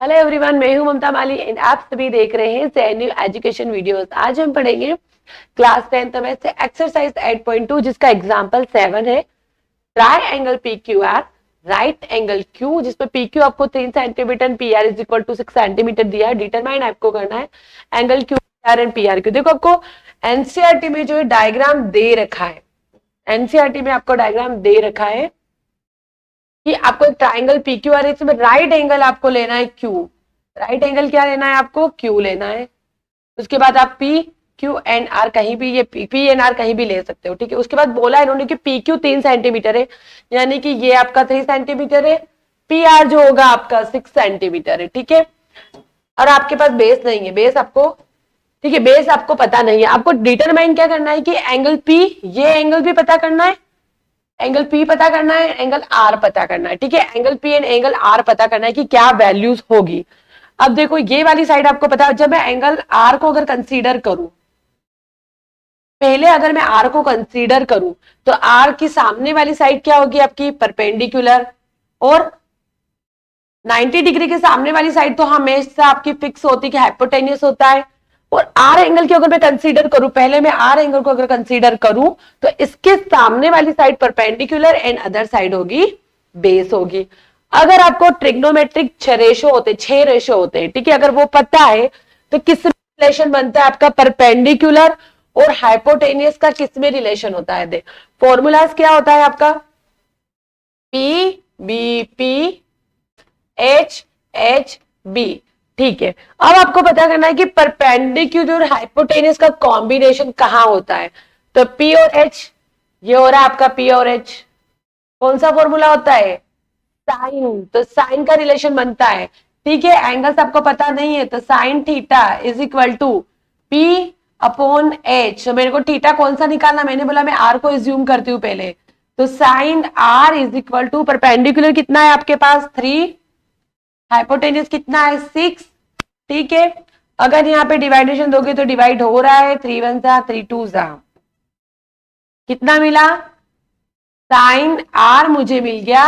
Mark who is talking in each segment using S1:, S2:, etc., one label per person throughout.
S1: Hello everyone, मैं हूं ममता माली and आप सभी देख रहे हैं जेएनयू एजुकेशन वीडियोस। आज हम पढ़ेंगे क्लास 10th में से एक्सरसाइज 8.2 जिसका एग्जांपल 7 है। Tri P Q R right angle Q, जिसमें पी क्यू आपको 3 centimetre, P R is equal to 6 centimetre दिया है। डिटरमाइन आपको करना है angle Q R and P R Q. देखो आपको एनसीईआरटी में जो डायग्राम दे रखा है, एनसीईआरटी में आपको डायग्राम दे रखा है कि आपको एक ट्राइंगल पी क्यू आर, इसमें राइट एंगल आपको लेना है क्यू। राइट एंगल क्या लेना है आपको? क्यू लेना है। उसके बाद आप पी क्यू एंड आर कहीं भी, ये पी एंड आर कहीं भी ले सकते हो, ठीक है। उसके बाद बोला इन्होंने कि पी क्यू 3 सेंटीमीटर है, यानी कि ये आपका 3 सेंटीमीटर है। पी आर जो होगा आपका 6 सेंटीमीटर है, ठीक है। और आपके पास बेस नहीं है, बेस आपको, ठीक है, बेस आपको पता नहीं है। आपको डिटरमाइन क्या करना है कि एंगल पी, ये एंगल भी पता करना है, एंगल पी पता करना है, एंगल आर पता करना है, ठीक है। Angle P and angle R पता करना है कि क्या वैल्यूज होगी। अब देखो ये वाली साइड आपको पता है, जब मैं एंगल आर को अगर कंसीडर करूं, पहले अगर मैं आर को कंसीडर करूं तो आर की सामने वाली साइड क्या होगी आपकी? परपेंडिकुलर। और 90 डिग्री के सामने वाली साइड तो हमेशा आपकी फिक्स होती है, हाइपोटेन्यूस होता है। और आर एंगल की अगर मैं कंसीडर करूं, पहले मैं आर एंगल को अगर कंसीडर करूं तो इसके सामने वाली side perpendicular and other side होगी बेस होगी। अगर आपको ट्रिग्नोमेट्रिक 6 रेशो होते हैं, ठीक है, अगर वो पता है तो किस रिलेशन बनता है आपका? परपेंडिकुलर और हाइपोटेनियस का किस में रिलेशन होता है? फॉर्मूलाज क्या होता है आपका? P B P H H B, ठीक है। अब आपको पता करना है कि परपेंडिकुलर और हाइपोटेनियस का कॉम्बिनेशन कहां होता है। तो पी और एच, ये हो रहा है आपका पी और एच। कौन सा फॉर्मूला होता है? साइन। तो साइन का रिलेशन बनता है, ठीक है। एंगल्स आपको पता नहीं है तो sine theta is equal to P upon H. तो मेरे को थीटा कौन सा निकालना? मैंने बोला मैं आर को एज्यूम करती हूँ पहले। तो sine R is equal to perpendicular कितना है आपके पास? 3, हाइपोटेन्यूस कितना है? 6, ठीक है। अगर यहाँ पे डिवाइडेशन दोगे तो डिवाइड हो रहा है, 3 1 जा 3 2 जा, कितना मिला? साइन आर मुझे मिल गया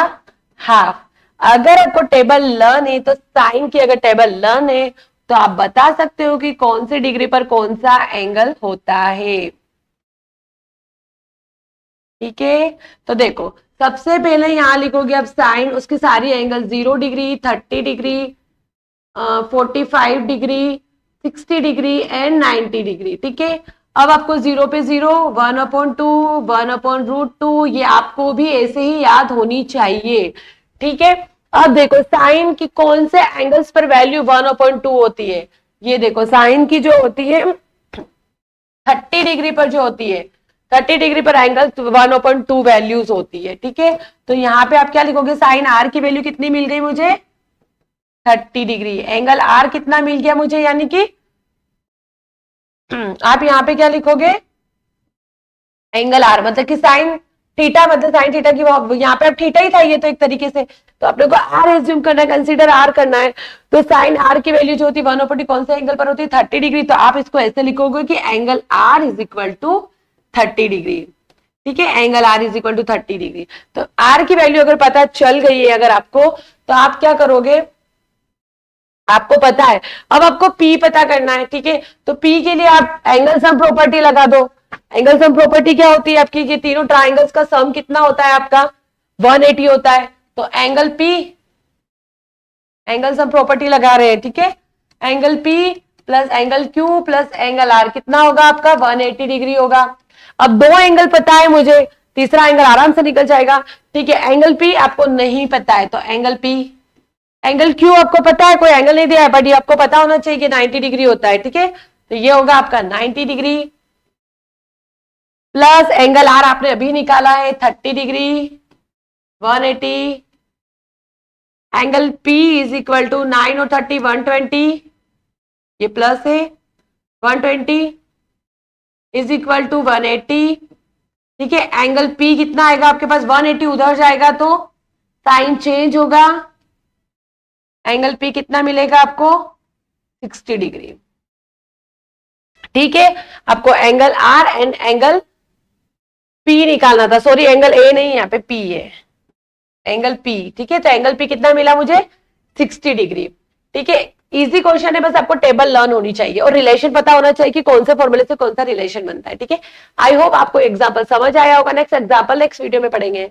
S1: हाफ। अगर आपको टेबल लर्न है तो साइन की अगर टेबल लर्न है तो आप बता सकते हो कि कौन से डिग्री पर कौन सा एंगल होता है, ठीक है। तो देखो सबसे पहले यहां लिखोगे अब साइन, उसकी सारी angle 0 degree, 30 degree, 45 degree, 60 degree and 90 degree, ठीक है। अब आपको 0 पे 0, 1/2, 1/√2, ये आपको भी ऐसे ही याद होनी चाहिए, ठीक है। अब देखो साइन की कौन से एंगल्स पर वैल्यू 1/2 होती है। ये देखो साइन की जो होती है 30 डिग्री पर जो होती है, 30 डिग्री पर एंगल 1/2 वैल्यूज होती है, ठीक है। तो यहाँ पे आप क्या लिखोगे? साइन आर की वैल्यू कितनी मिल गई मुझे? 30 डिग्री। एंगल आर कितना मिल गया मुझे? यानी कि आप यहाँ पे क्या लिखोगे? एंगल आर मतलब कि साइन थीटा, मतलब साइन थीटा की यहाँ पे अब थीटा ही था ये तो एक तरीके से, तो आप लोग को आर एज्यूम करना है, कंसीडर आर करना है। तो साइन आर की वैल्यू जो होती है 1/2 कौन से एंगल पर होती है? 30 डिग्री। तो आप इसको ऐसे लिखोगे कि angle R is equal to 30 degree, ठीक है। Angle R is equal to 30 degree. तो आर की वैल्यू अगर पता चल गई है अगर आपको, तो आप क्या करोगे? आपको पता है, अब आपको पी पता करना है, ठीक है। तो पी के लिए आप एंगल सम प्रॉपर्टी लगा दो। एंगल सम प्रॉपर्टी क्या होती है आपकी? कि तीनों ट्राइंगल्स का सम कितना होता है आपका? 180 होता है। तो angle P, angle sum property लगा रहे हैं, ठीक है। Angle P plus angle Q plus angle R कितना होगा आपका? 180 डिग्री होगा। अब दो एंगल पता है मुझे, तीसरा एंगल आराम से निकल जाएगा, ठीक है। एंगल पी आपको नहीं पता है तो एंगल पी, एंगल क्यू आपको पता है, कोई एंगल नहीं दिया है बट ये आपको पता होना चाहिए कि 90 डिग्री होता है, ठीक है। तो ये होगा आपका 90 डिग्री प्लस एंगल आर आपने अभी निकाला है 30 degree 180। Angle P is equal to 9 और 30 120, ये प्लस है, 120 इज इक्वल टू 180, ठीक है। एंगल पी कितना आएगा आपके पास? 180 उधर जाएगा तो साइन चेंज होगा। एंगल पी कितना मिलेगा आपको? 60 डिग्री, ठीक है। आपको angle R and angle P निकालना था, सॉरी एंगल ए नहीं, यहाँ पे पी है, एंगल पी, ठीक है। तो एंगल पी कितना मिला मुझे? 60 डिग्री, ठीक है, इजी क्वेश्चन है, बस आपको टेबल लर्न होनी चाहिए और रिलेशन पता होना चाहिए कि कौन से फॉर्मूले से कौन सा रिलेशन बनता है। ठीक है, आई होप आपको एग्जांपल समझ आया होगा। नेक्स्ट एग्जांपल नेक्स्ट वीडियो में पढ़ेंगे।